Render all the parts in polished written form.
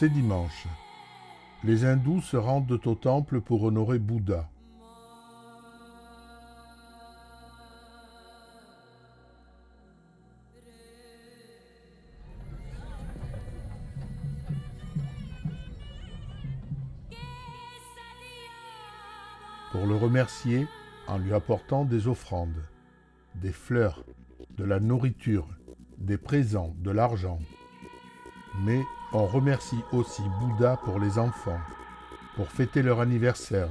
C'est dimanche. Les hindous se rendent au temple pour honorer Bouddha. Pour le remercier, en lui apportant des offrandes, des fleurs, de la nourriture, des présents, de l'argent. Mais on remercie aussi Bouddha pour les enfants, pour fêter leur anniversaire.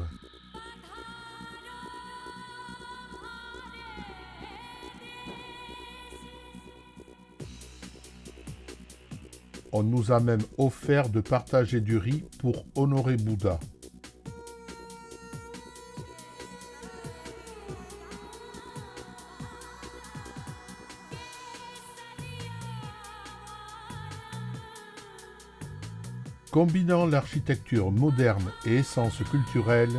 On nous a même offert de partager du riz pour honorer Bouddha. Combinant l'architecture moderne et essence culturelle,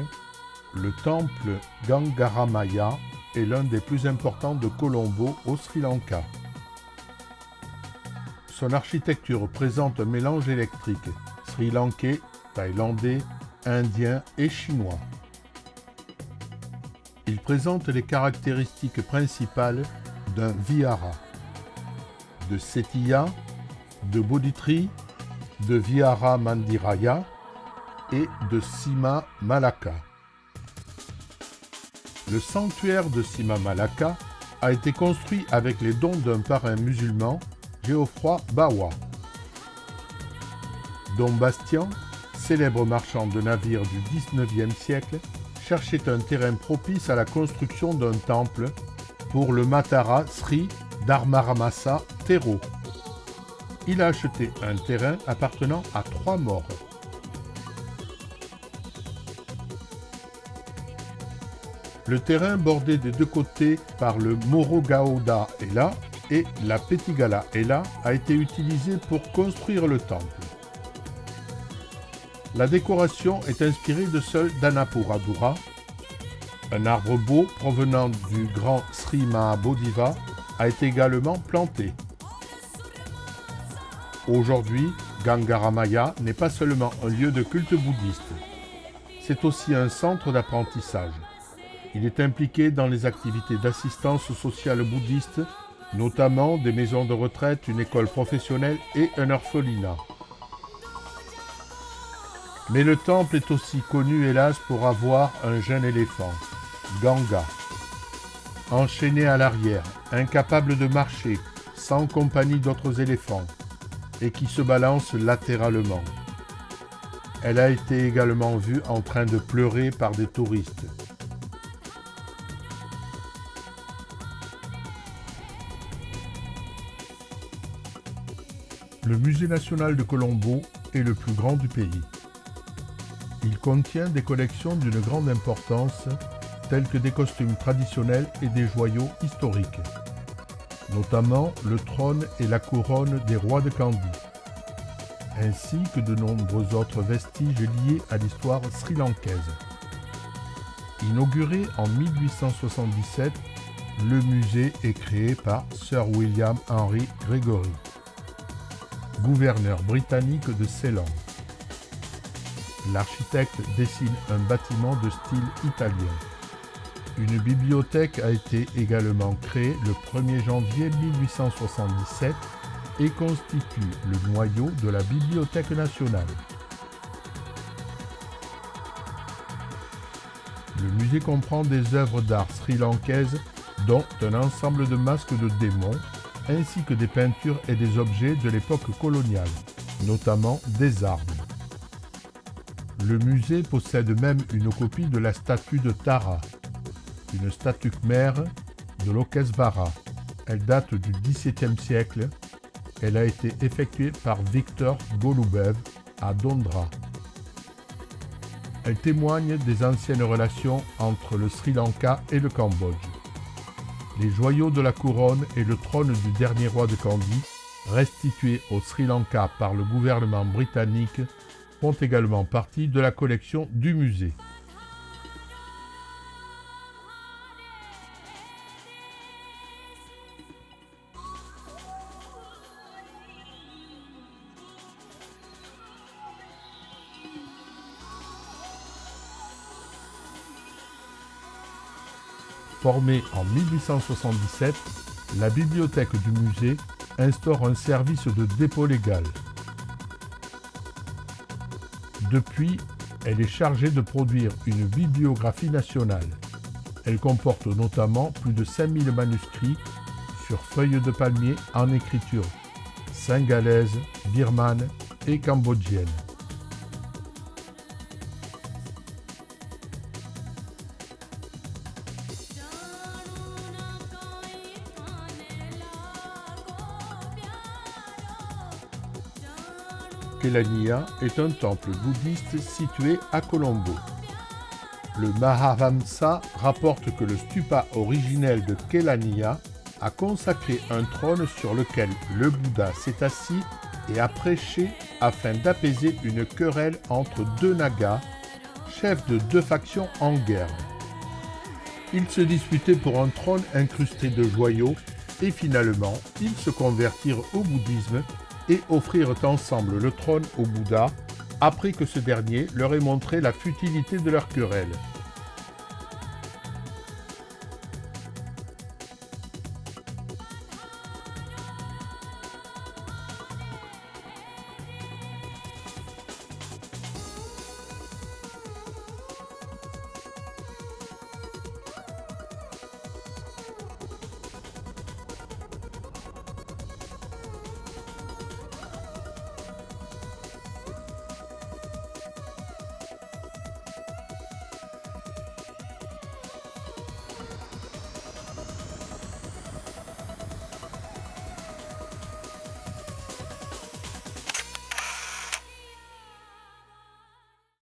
le temple Gangaramaya est l'un des plus importants de Colombo au Sri Lanka. Son architecture présente un mélange électrique sri-lankais, thaïlandais, indien et chinois. Il présente les caractéristiques principales d'un vihara, de Setiya, de Bodhitri, de Vihara Mandiraya et de Sima Malaka. Le sanctuaire de Sima Malaka a été construit avec les dons d'un parrain musulman, Geoffroy Bawa. Don Bastian, célèbre marchand de navires du XIXe siècle, cherchait un terrain propice à la construction d'un temple pour le Matara Sri Dharmaramasa Thero. Il a acheté un terrain appartenant à 3 morts. Le terrain bordé des deux côtés par le Morogauda Ela et la Petigala Ela a été utilisé pour construire le temple. La décoration est inspirée de celle d'Anapuradura. Un arbre beau provenant du grand Sri Mahabodhiva a été également planté. Aujourd'hui, Gangaramaya n'est pas seulement un lieu de culte bouddhiste, c'est aussi un centre d'apprentissage. Il est impliqué dans les activités d'assistance sociale bouddhiste, notamment des maisons de retraite, une école professionnelle et un orphelinat. Mais le temple est aussi connu, hélas, pour avoir un jeune éléphant, Ganga. Enchaîné à l'arrière, incapable de marcher, sans compagnie d'autres éléphants, et qui se balance latéralement. Elle a été également vue en train de pleurer par des touristes. Le Musée national de Colombo est le plus grand du pays. Il contient des collections d'une grande importance, telles que des costumes traditionnels et des joyaux historiques, notamment le trône et la couronne des rois de Kandy, ainsi que de nombreux autres vestiges liés à l'histoire sri-lankaise. Inauguré en 1877, le musée est créé par Sir William Henry Gregory, gouverneur britannique de Ceylan. L'architecte dessine un bâtiment de style italien. Une bibliothèque a été également créée le 1er janvier 1877 et constitue le noyau de la Bibliothèque nationale. Le musée comprend des œuvres d'art sri-lankaises, dont un ensemble de masques de démons, ainsi que des peintures et des objets de l'époque coloniale, notamment des armes. Le musée possède même une copie de la statue de Tara, une statue khmère de Lokesvara. Elle date du XVIIe siècle. Elle a été effectuée par Victor Golubev à Dondra. Elle témoigne des anciennes relations entre le Sri Lanka et le Cambodge. Les joyaux de la couronne et le trône du dernier roi de Kandy, restitués au Sri Lanka par le gouvernement britannique, font également partie de la collection du musée. Formée en 1877, la bibliothèque du musée instaure un service de dépôt légal. Depuis, elle est chargée de produire une bibliographie nationale. Elle comporte notamment plus de 5000 manuscrits sur feuilles de palmier en écriture singalaise, birmane et cambodgienne. Kelaniya est un temple bouddhiste situé à Colombo. Le Mahavamsa rapporte que le stupa originel de Kelaniya a consacré un trône sur lequel le Bouddha s'est assis et a prêché afin d'apaiser une querelle entre deux Nagas, chefs de deux factions en guerre. Ils se disputaient pour un trône incrusté de joyaux et finalement ils se convertirent au bouddhisme et offrirent ensemble le trône au Bouddha après que ce dernier leur ait montré la futilité de leur querelle.